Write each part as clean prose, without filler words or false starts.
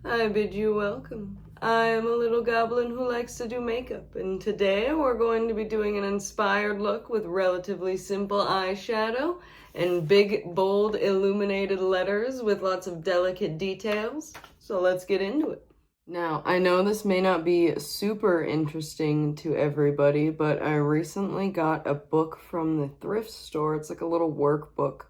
I bid you welcome. I am a little goblin who likes to do makeup, and today we're going to be doing an inspired look with relatively simple eyeshadow and big, bold, illuminated letters with lots of delicate details. So let's get into it. Now, I know this may not be super interesting to everybody, but I recently got a book from the thrift store. It's like a little workbook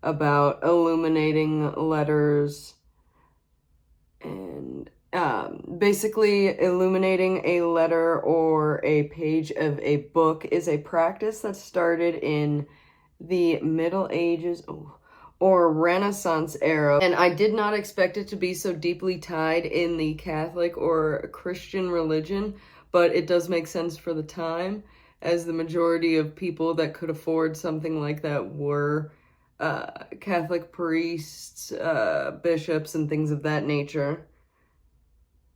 about illuminating letters and basically illuminating a letter or a page of a book is a practice that started in the Middle Ages or Renaissance era, and I did not expect it to be so deeply tied in the Catholic or Christian religion, but it does make sense for the time, as the majority of people that could afford something like that were Catholic priests, bishops, and things of that nature.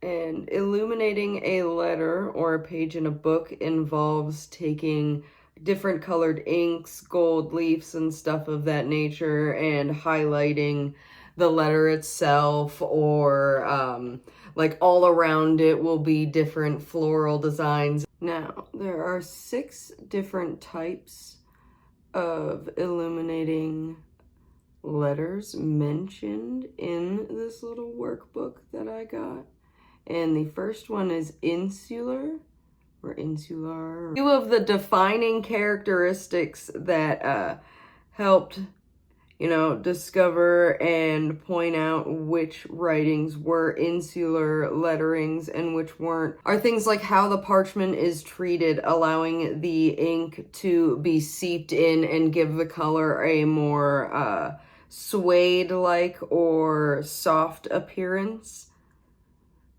And illuminating a letter or a page in a book involves taking different colored inks, gold leaves, and stuff of that nature, and highlighting the letter itself, or like all around it will be different floral designs. Now, there are 6 different types of illuminating letters mentioned in this little workbook that I got. And the first one is insular, or insular. 2 of the defining characteristics that helped, discover and point out which writings were insular letterings and which weren't are things like how the parchment is treated, allowing the ink to be seeped in and give the color a more suede-like or soft appearance.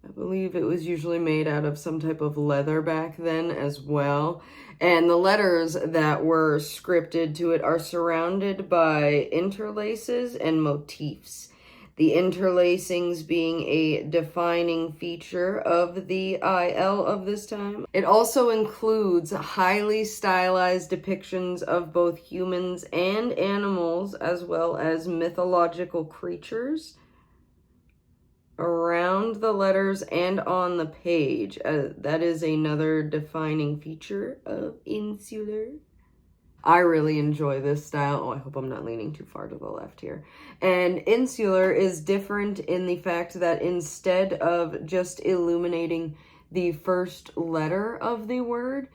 I believe it was usually made out of some type of leather back then as well. And the letters that were scripted to it are surrounded by interlaces and motifs. The interlacings being a defining feature of the IL of this time. It also includes highly stylized depictions of both humans and animals, as well as mythological creatures around the letters and on the page. That is another defining feature of insular. I really enjoy this style. Oh, I hope I'm not leaning too far to the left here. And insular is different in the fact that instead of just illuminating the first letter of the word,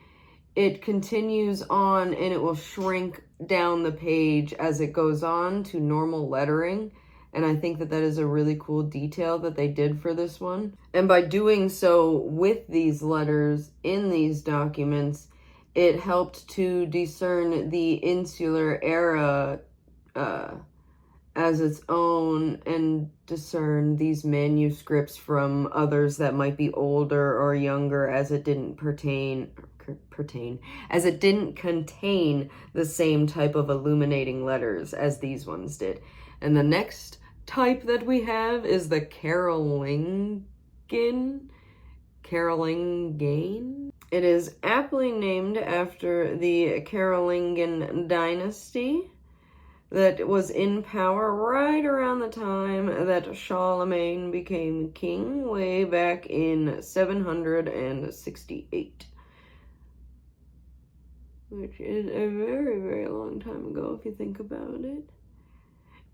it continues on and it will shrink down the page as it goes on to normal lettering. And I think that that is a really cool detail that they did for this one. And by doing so with these letters in these documents, it helped to discern the insular era as its own and discern these manuscripts from others that might be older or younger, as it didn't as it didn't contain the same type of illuminating letters as these ones did. And the next type that we have is the Carolingian. It is aptly named after the Carolingian dynasty that was in power right around the time that Charlemagne became king, way back in 768. Which is a very, very long time ago if you think about it.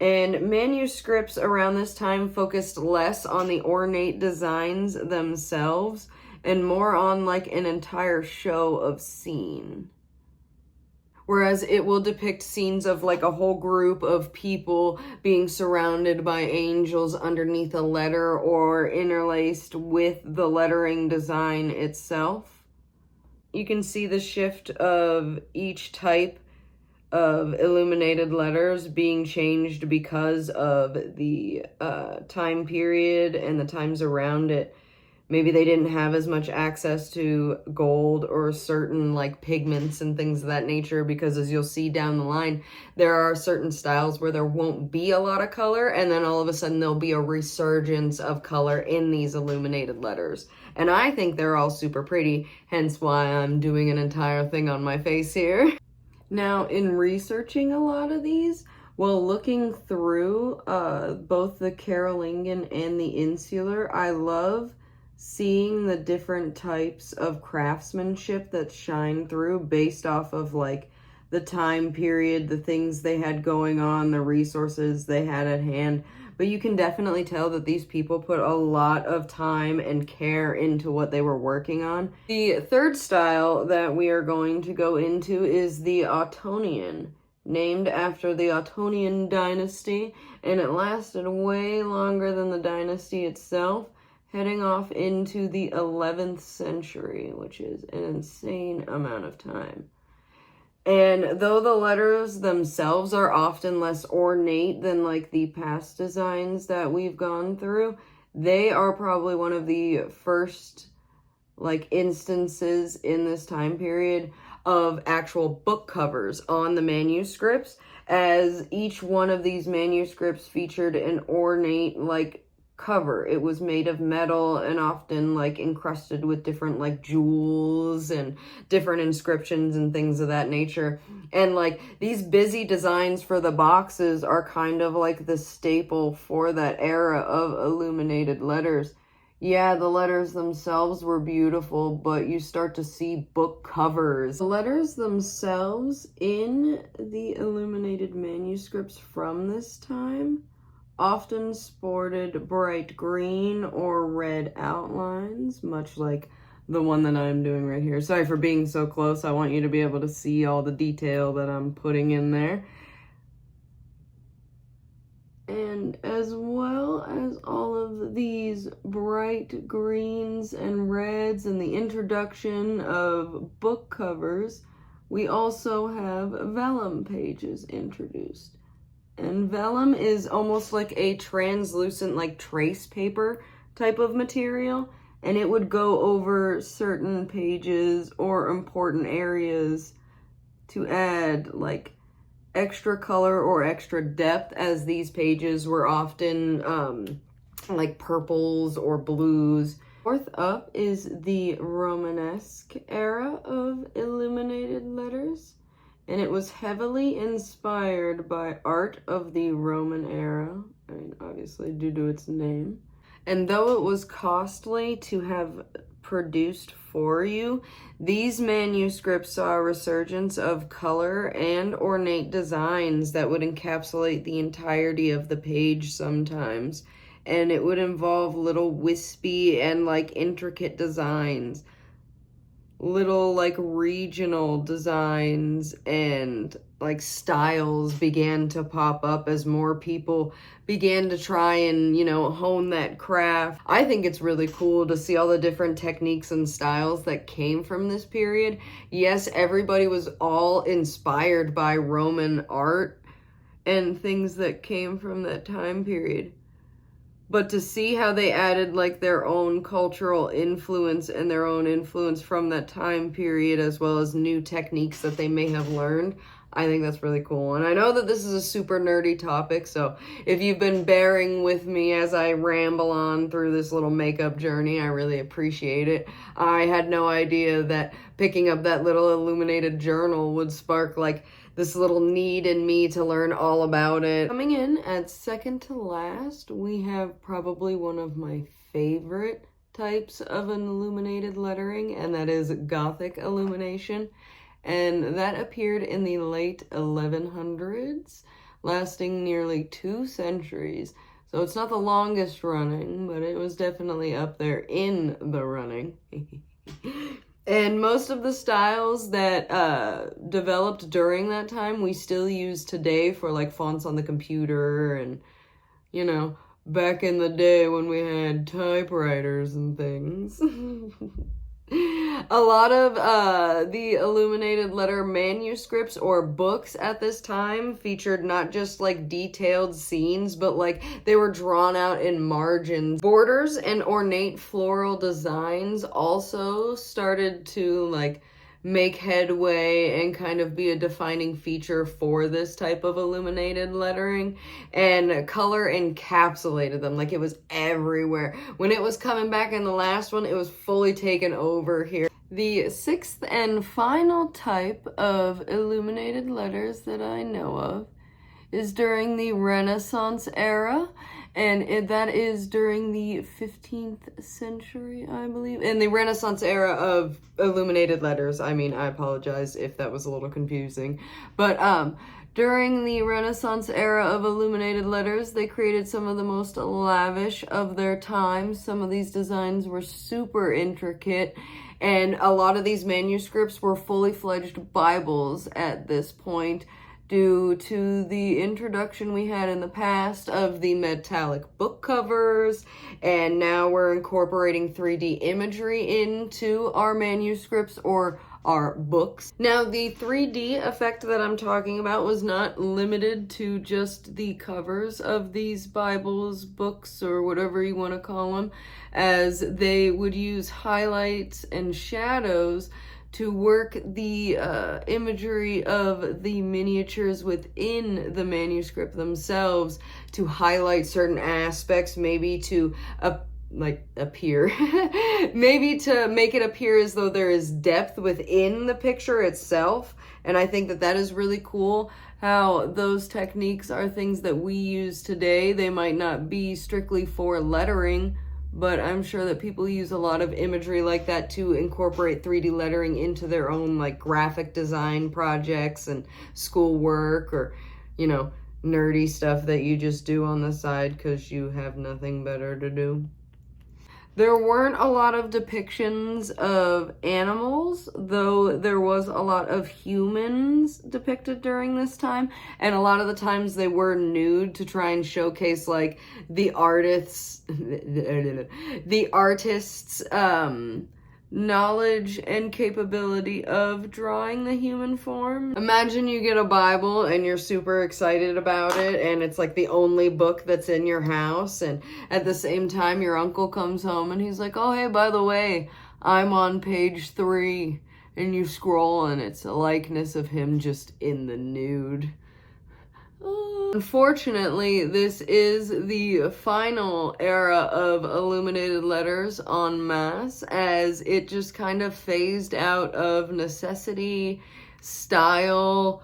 And manuscripts around this time focused less on the ornate designs themselves and more on like an entire show of scene. Whereas it will depict scenes of like a whole group of people being surrounded by angels underneath a letter or interlaced with the lettering design itself. You can see the shift of each type of illuminated letters being changed because of the time period and the times around it. Maybe they didn't have as much access to gold or certain like pigments and things of that nature, because as you'll see down the line, there are certain styles where there won't be a lot of color, and then all of a sudden there'll be a resurgence of color in these illuminated letters. And I think they're all super pretty, hence why I'm doing an entire thing on my face here. Now, in researching a lot of these, Well, looking through both the Carolingian and the Insular, I love seeing the different types of craftsmanship that shine through based off of like the time period, the things they had going on, the resources they had at hand. But you can definitely tell that these people put a lot of time and care into what they were working on. The third style that we are going to go into is the Ottonian, named after the Ottonian dynasty, and it lasted way longer than the dynasty itself, heading off into the 11th century, which is an insane amount of time. And though the letters themselves are often less ornate than like the past designs that we've gone through, they are probably one of the first like instances in this time period of actual book covers on the manuscripts, as each one of these manuscripts featured an ornate like cover. It was made of metal and often like encrusted with different like jewels and different inscriptions and things of that nature. And like these busy designs for the boxes are kind of like the staple for that era of illuminated letters. Yeah, the letters themselves were beautiful, but you start to see book covers. The letters themselves in the illuminated manuscripts from this time often sported bright green or red outlines, much like the one that I'm doing right here. Sorry for being so close. I want you to be able to see all the detail that I'm putting in there. And as well as all of these bright greens and reds and the introduction of book covers, we also have vellum pages introduced. And vellum is almost like a translucent, like trace paper type of material, and it would go over certain pages or important areas to add like extra color or extra depth, as these pages were often like purples or blues. Fourth up is the Romanesque era of illuminated letters, and it was heavily inspired by art of the Roman era, I mean, obviously due to its name. And though it was costly to have produced for you, these manuscripts saw a resurgence of color and ornate designs that would encapsulate the entirety of the page sometimes. And it would involve little wispy and like intricate designs, little like regional designs, and like styles began to pop up as more people began to try and, you know, hone that craft. I think it's really cool to see all the different techniques and styles that came from this period. Yes, everybody was all inspired by Roman art and things that came from that time period. But to see how they added like their own cultural influence and their own influence from that time period, as well as new techniques that they may have learned, I think that's really cool. And I know that this is a super nerdy topic, so if you've been bearing with me as I ramble on through this little makeup journey, I really appreciate it. I had no idea that picking up that little illuminated journal would spark like this little need in me to learn all about it. Coming in at second to last, we have probably one of my favorite types of an illuminated lettering, and that is Gothic illumination. And that appeared in the late 1100s, lasting nearly 2 centuries. So it's not the longest running, but it was definitely up there in the running. And most of the styles that developed during that time, we still use today for like fonts on the computer, and, you know, back in the day when we had typewriters and things. A lot of the illuminated letter manuscripts or books at this time featured not just like detailed scenes, but like they were drawn out in margins. Borders and ornate floral designs also started to like make headway and kind of be a defining feature for this type of illuminated lettering, and color encapsulated them. Like it was everywhere. When it was coming back in the last one, it was fully taken over here. The sixth and final type of illuminated letters that I know of is during the Renaissance era, and that is during the 15th century, I believe. In the Renaissance era of illuminated letters. I mean, I apologize if that was a little confusing. But during the Renaissance era of illuminated letters, they created some of the most lavish of their time. Some of these designs were super intricate, and a lot of these manuscripts were fully fledged Bibles at this point, due to the introduction we had in the past of the metallic book covers, and now we're incorporating 3D imagery into our manuscripts or our books. Now, the 3D effect that I'm talking about was not limited to just the covers of these Bibles, books, or whatever you want to call them, as they would use highlights and shadows to work the imagery of the miniatures within the manuscript themselves, to highlight certain aspects, maybe to appear maybe to make it appear as though there is depth within the picture itself. And I think that that is really cool, how those techniques are things that we use today. They might not be strictly for lettering, but I'm sure that people use a lot of imagery like that to incorporate 3D lettering into their own like graphic design projects and schoolwork, or, you know, nerdy stuff that you just do on the side because you have nothing better to do. There weren't a lot of depictions of animals, though there was a lot of humans depicted during this time, and a lot of the times they were nude to try and showcase like the artists' knowledge and capability of drawing the human form. Imagine you get a Bible and you're super excited about it, and it's like the only book that's in your house, and at the same time your uncle comes home and he's like, oh hey, by the way, I'm on page 3, and you scroll and it's a likeness of him just in the nude. Unfortunately, this is the final era of illuminated letters en masse, as it just kind of phased out of necessity, style.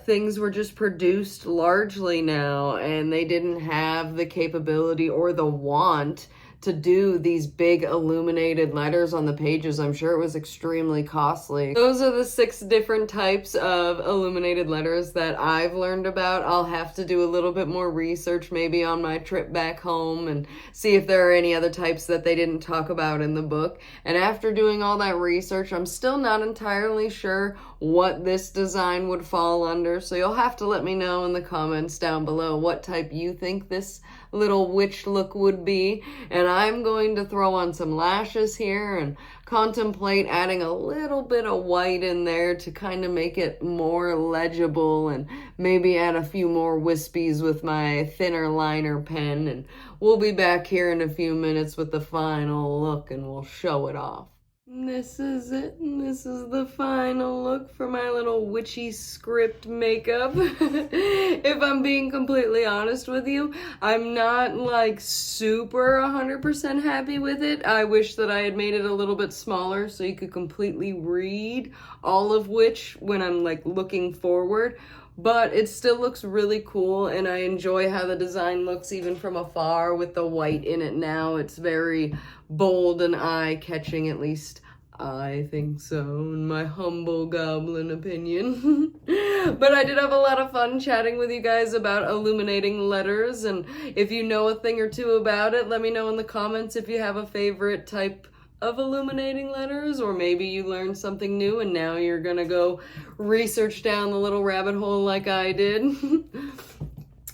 Things were just produced largely now, and they didn't have the capability or the want to do these big illuminated letters on the pages. I'm sure it was extremely costly. Those are the 6 different types of illuminated letters that I've learned about. I'll have to do a little bit more research maybe on my trip back home and see if there are any other types that they didn't talk about in the book. And after doing all that research, I'm still not entirely sure what this design would fall under, so you'll have to let me know in the comments down below what type you think this little witch look would be. And I'm going to throw on some lashes here and contemplate adding a little bit of white in there to kind of make it more legible, and maybe add a few more wispies with my thinner liner pen. And we'll be back here in a few minutes with the final look, and we'll show it off. This is it. This is the final look for my little Witchy Script makeup. If I'm being completely honest with you, I'm not like super 100% happy with it. I wish that I had made it a little bit smaller so you could completely read all of Witch when I'm like looking forward. But it still looks really cool, and I enjoy how the design looks even from afar with the white in it now. It's very bold and eye-catching, at least I think so, in my humble goblin opinion. But I did have a lot of fun chatting with you guys about illuminating letters, and if you know a thing or two about it, let me know in the comments if you have a favorite type of illuminating letters, or maybe you learned something new and now you're gonna go research down the little rabbit hole like I did.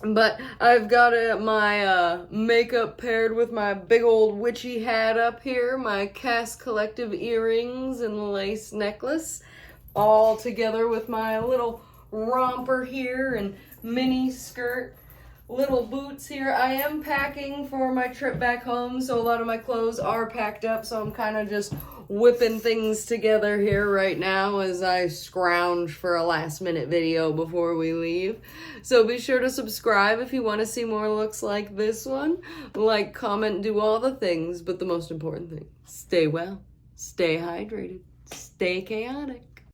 But I've got my makeup paired with my big old witchy hat up here, my Cast Collective earrings and lace necklace, all together with my little romper here and mini skirt, little boots here. I am packing for my trip back home, so a lot of my clothes are packed up, so I'm kind of just whipping things together here right now as I scrounge for a last minute video before we leave. So be sure to subscribe if you want to see more looks like this one. Like, comment, do all the things, but the most important thing, stay well, stay hydrated, stay chaotic.